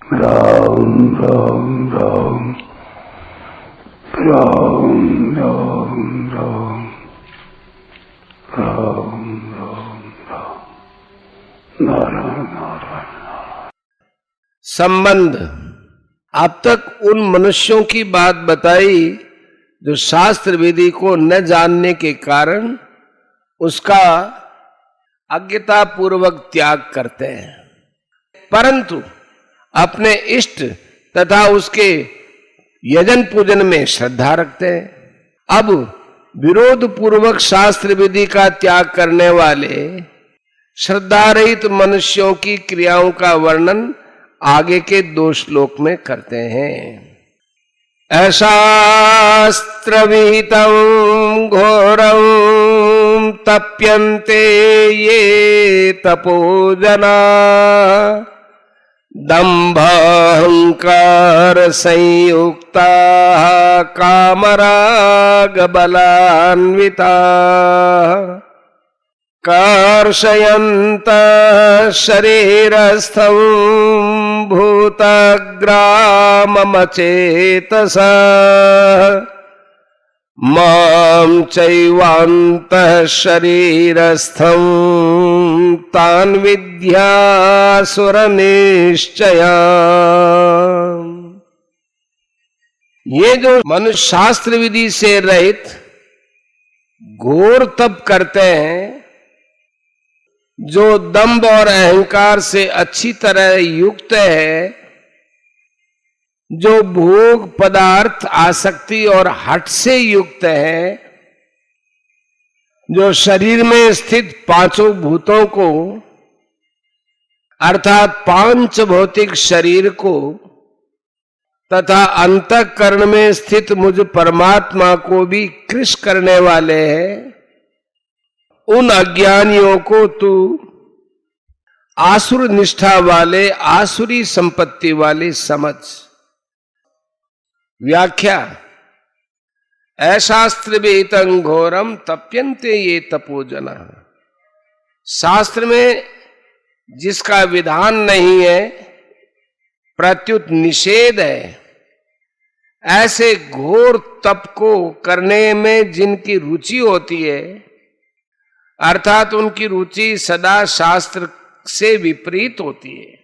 राम राम राम राम राम राम राम राम राम नारायण नारायण। संबंध। अब तक उन मनुष्यों की बात बताई जो शास्त्र विधि को न जानने के कारण उसका अज्ञता पूर्वक त्याग करते हैं, परंतु अपने इष्ट तथा उसके यजन पूजन में श्रद्धा रखते हैं। अब विरोध पूर्वक शास्त्र विधि का त्याग करने वाले श्रद्धा रहित मनुष्यों की क्रियाओं का वर्णन आगे के 2 श्लोक में करते हैं। अशास्त्र विहितं घोरं तप्यन्ते ये तपोजना दंभाहंकार संयुक्ता कामराग बलान्विता कर्षयन्त शरीरस्थं भूतग्राममचेतसा मां चैवान्तः शरीरस्थं तान् विद्यासुरनिश्चया। ये जो मनुष्य शास्त्र विधि से रहित घोर तप करते हैं, जो दंभ और अहंकार से अच्छी तरह युक्त है, जो भोग पदार्थ आसक्ति और हठ से युक्त है, जो शरीर में स्थित 5 भूतों को अर्थात 5 भौतिक शरीर को तथा अंतःकरण में स्थित मुझ परमात्मा को भी कृश करने वाले हैं, उन अज्ञानियों को तू आसुर निष्ठा वाले आसुरी संपत्ति वाले समझ। व्याख्या। अशास्त्र विहितं घोरम तप्यन्ते ये तपोजना। शास्त्र में जिसका विधान नहीं है, प्रत्युत निषेध है, ऐसे घोर तप को करने में जिनकी रुचि होती है, अर्थात उनकी रुचि सदा शास्त्र से विपरीत होती है,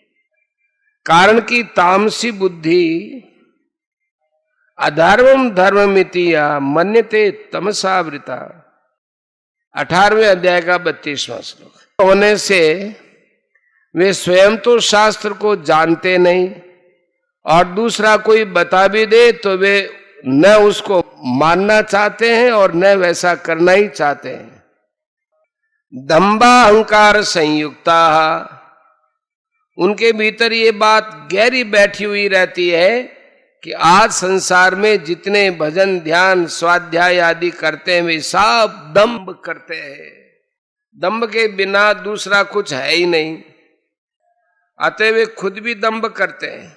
कारण कि तामसी बुद्धि अधर्मम धर्ममिति मन्यते तमसावृता। 18वें अध्याय का 32वां श्लोक। होने से वे स्वयं तो शास्त्र को जानते नहीं और दूसरा कोई बता भी दे तो वे न उसको मानना चाहते हैं और न वैसा करना ही चाहते हैं। दंभा अहंकार संयुक्ता, उनके भीतर ये बात गहरी बैठी हुई रहती है कि आज संसार में जितने भजन ध्यान स्वाध्याय आदि करते हैं वे सब दंभ करते हैं। दंभ के बिना दूसरा कुछ है ही नहीं, अतः वे खुद भी दंभ करते हैं।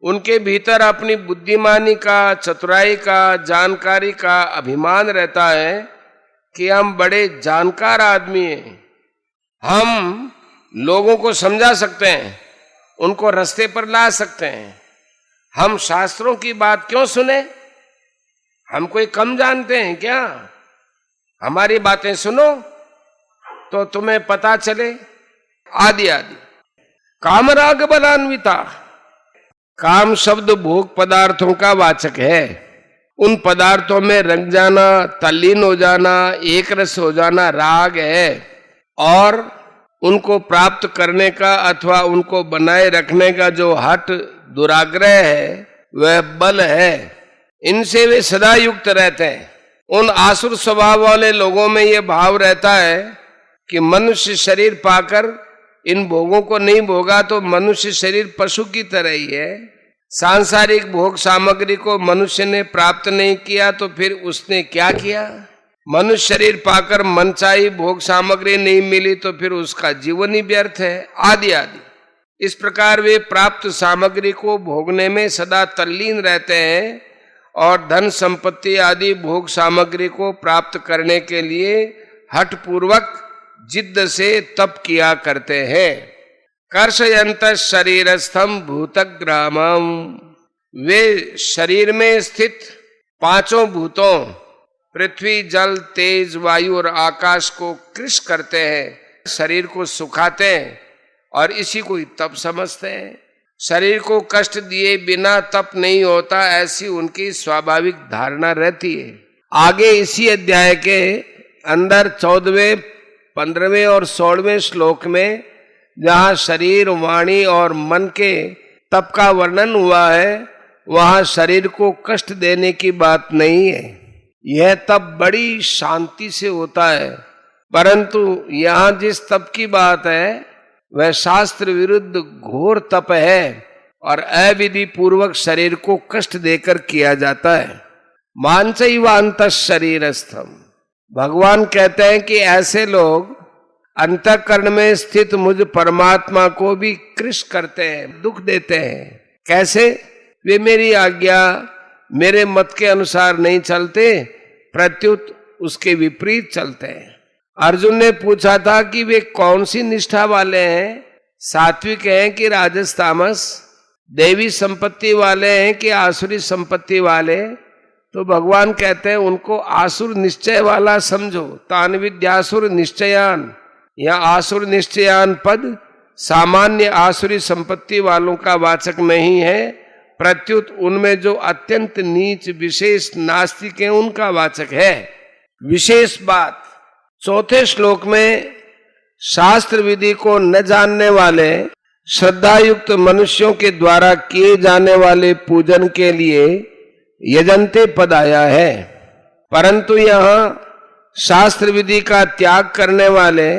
उनके भीतर अपनी बुद्धिमानी का, चतुराई का, जानकारी का अभिमान रहता है कि हम बड़े जानकार आदमी हैं, हम लोगों को समझा सकते हैं, उनको रास्ते पर ला सकते हैं। हम शास्त्रों की बात क्यों सुने? हम कोई कम जानते हैं क्या? हमारी बातें सुनो तो तुम्हें पता चले। आदि आदि। कामराग बलान्विता। काम शब्द भोग पदार्थों का वाचक है। उन पदार्थों में रंग जाना, तल्लीन हो जाना, एक रस हो जाना राग है, और उनको प्राप्त करने का अथवा उनको बनाए रखने का जो हठ दुराग्रह है वह बल है। इनसे वे सदा युक्त रहते हैं। उन आसुर स्वभाव वाले लोगों में यह भाव रहता है कि मनुष्य शरीर पाकर इन भोगों को नहीं भोगा तो मनुष्य शरीर पशु की तरह ही है। सांसारिक भोग सामग्री को मनुष्य ने प्राप्त नहीं किया तो फिर उसने क्या किया? मनुष्य शरीर पाकर मनचाही भोग सामग्री नहीं मिली तो फिर उसका जीवन ही व्यर्थ है। आदि आदि। इस प्रकार वे प्राप्त सामग्री को भोगने में सदा तल्लीन रहते हैं और धन संपत्ति आदि भोग सामग्री को प्राप्त करने के लिए हठ पूर्वक जिद्द से तप किया करते हैं। कर्षयंत शरीरस्थम भूतग्रामम, वे शरीर में स्थित पांचों भूतों पृथ्वी, जल, तेज, वायु और आकाश को कृश करते हैं, शरीर को सुखाते हैं और इसी को ही तप समझते हैं। शरीर को कष्ट दिए बिना तप नहीं होता, ऐसी उनकी स्वाभाविक धारणा रहती है। आगे इसी अध्याय के अंदर 14वें, 15वें और 16वें श्लोक में जहाँ शरीर, वाणी और मन के तप का वर्णन हुआ है, वहाँ शरीर को कष्ट देने की बात नहीं है। यह तप बड़ी शांति से होता है, परंतु यहाँ जिस तप की बात है वह शास्त्र विरुद्ध घोर तप है और अविधि पूर्वक शरीर को कष्ट देकर किया जाता है। मांचैवांत शरीरस्थम, भगवान कहते हैं कि ऐसे लोग अंतःकरण में स्थित मुझ परमात्मा को भी कृश करते हैं, दुख देते हैं। कैसे? वे मेरी आज्ञा, मेरे मत के अनुसार नहीं चलते, प्रत्युत उसके विपरीत चलते हैं। अर्जुन ने पूछा था कि वे कौन सी निष्ठा वाले हैं, सात्विक हैं कि राजस तामस, देवी संपत्ति वाले हैं कि आसुरी संपत्ति वाले? तो भगवान कहते हैं उनको आसुर निश्चय वाला समझो। तान विद्यासुर निश्चयान, यह आसुर निश्चयान पद सामान्य आसुरी संपत्ति वालों का वाचक नहीं है, प्रत्युत उनमें जो अत्यंत नीच विशेष नास्तिक हैं उनका वाचक है। विशेष बात 4थे श्लोक में शास्त्र विधि को न जानने वाले श्रद्धायुक्त मनुष्यों के द्वारा किए जाने वाले पूजन के लिए यजंते पद आया है, परंतु यहाँ शास्त्र विधि का त्याग करने वाले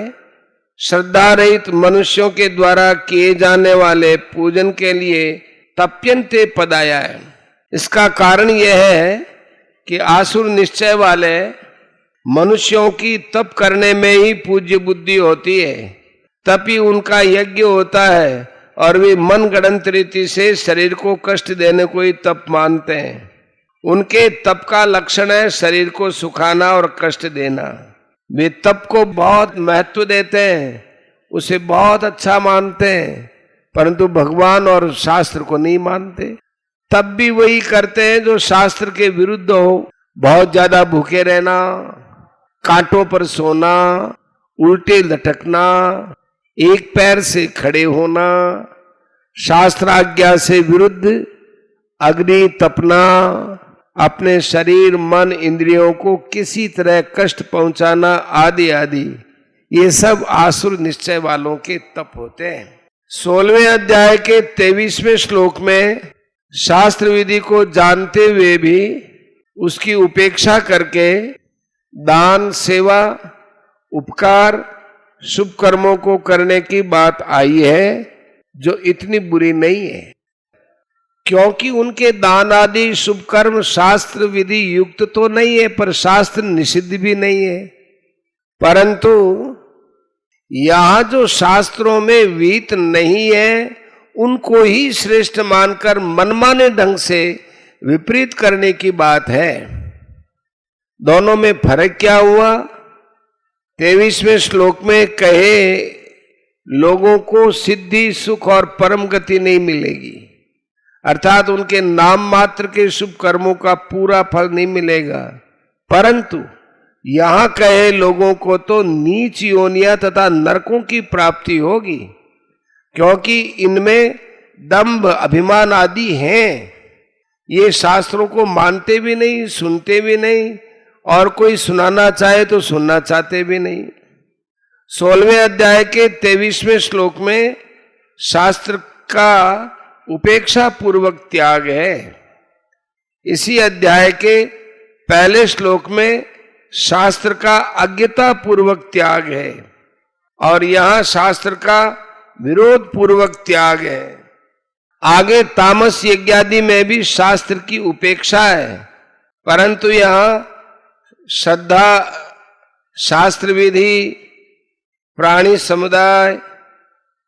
श्रद्धा रहित मनुष्यों के द्वारा किए जाने वाले पूजन के लिए तप्यंते पद आया है। इसका कारण यह है कि आसुर निश्चय वाले मनुष्यों की तप करने में ही पूज्य बुद्धि होती है, तप ही उनका यज्ञ होता है और वे मन गणंत रीति से शरीर को कष्ट देने को ही तप मानते हैं। उनके तप का लक्षण है शरीर को सुखाना और कष्ट देना। वे तप को बहुत महत्व देते हैं, उसे बहुत अच्छा मानते हैं, परंतु भगवान और शास्त्र को नहीं मानते। तब भी वही करते हैं जो शास्त्र के विरुद्ध हो। बहुत ज्यादा भूखे रहना, कांटों पर सोना, उल्टे लटकना, एक पैर से खड़े होना, शास्त्राज्ञा से विरुद्ध अग्नि तपना, अपने शरीर, मन, इंद्रियों को किसी तरह कष्ट पहुंचाना आदि आदि, ये सब आसुर निश्चय वालों के तप होते हैं। 16वें अध्याय के 23वें श्लोक में शास्त्र विधि को जानते हुए भी उसकी उपेक्षा करके दान, सेवा, उपकार, शुभ कर्मों को करने की बात आई है, जो इतनी बुरी नहीं है, क्योंकि उनके दान आदि शुभ कर्म शास्त्र विधि युक्त तो नहीं है, पर शास्त्र निषिद्ध भी नहीं है। परंतु यहां जो शास्त्रों में विहित नहीं है, उनको ही श्रेष्ठ मानकर मनमाने ढंग से विपरीत करने की बात है। दोनों में फर्क क्या हुआ? 23वें श्लोक में कहे लोगों को सिद्धि, सुख और परम गति नहीं मिलेगी, अर्थात उनके नाम मात्र के शुभ कर्मों का पूरा फल नहीं मिलेगा, परंतु यहां कहे लोगों को तो नीच योनियां तथा नरकों की प्राप्ति होगी, क्योंकि इनमें दंभ, अभिमान आदि हैं। ये शास्त्रों को मानते भी नहीं, सुनते भी नहीं, और कोई सुनाना चाहे तो सुनना चाहते भी नहीं। 16वें अध्याय के 23वें श्लोक में शास्त्र का उपेक्षा पूर्वक त्याग है। इसी अध्याय के पहले श्लोक में शास्त्र का अज्ञता पूर्वक त्याग है और यहां शास्त्र का विरोध पूर्वक त्याग है। आगे तामस यज्ञादि में भी शास्त्र की उपेक्षा है, परंतु यहां श्रद्धा, शास्त्र विधि, प्राणी समुदाय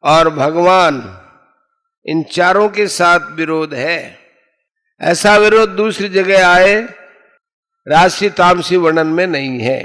और भगवान, इन चारों के साथ विरोध है। ऐसा विरोध दूसरी जगह आए राजसी तामसी वर्णन में नहीं है।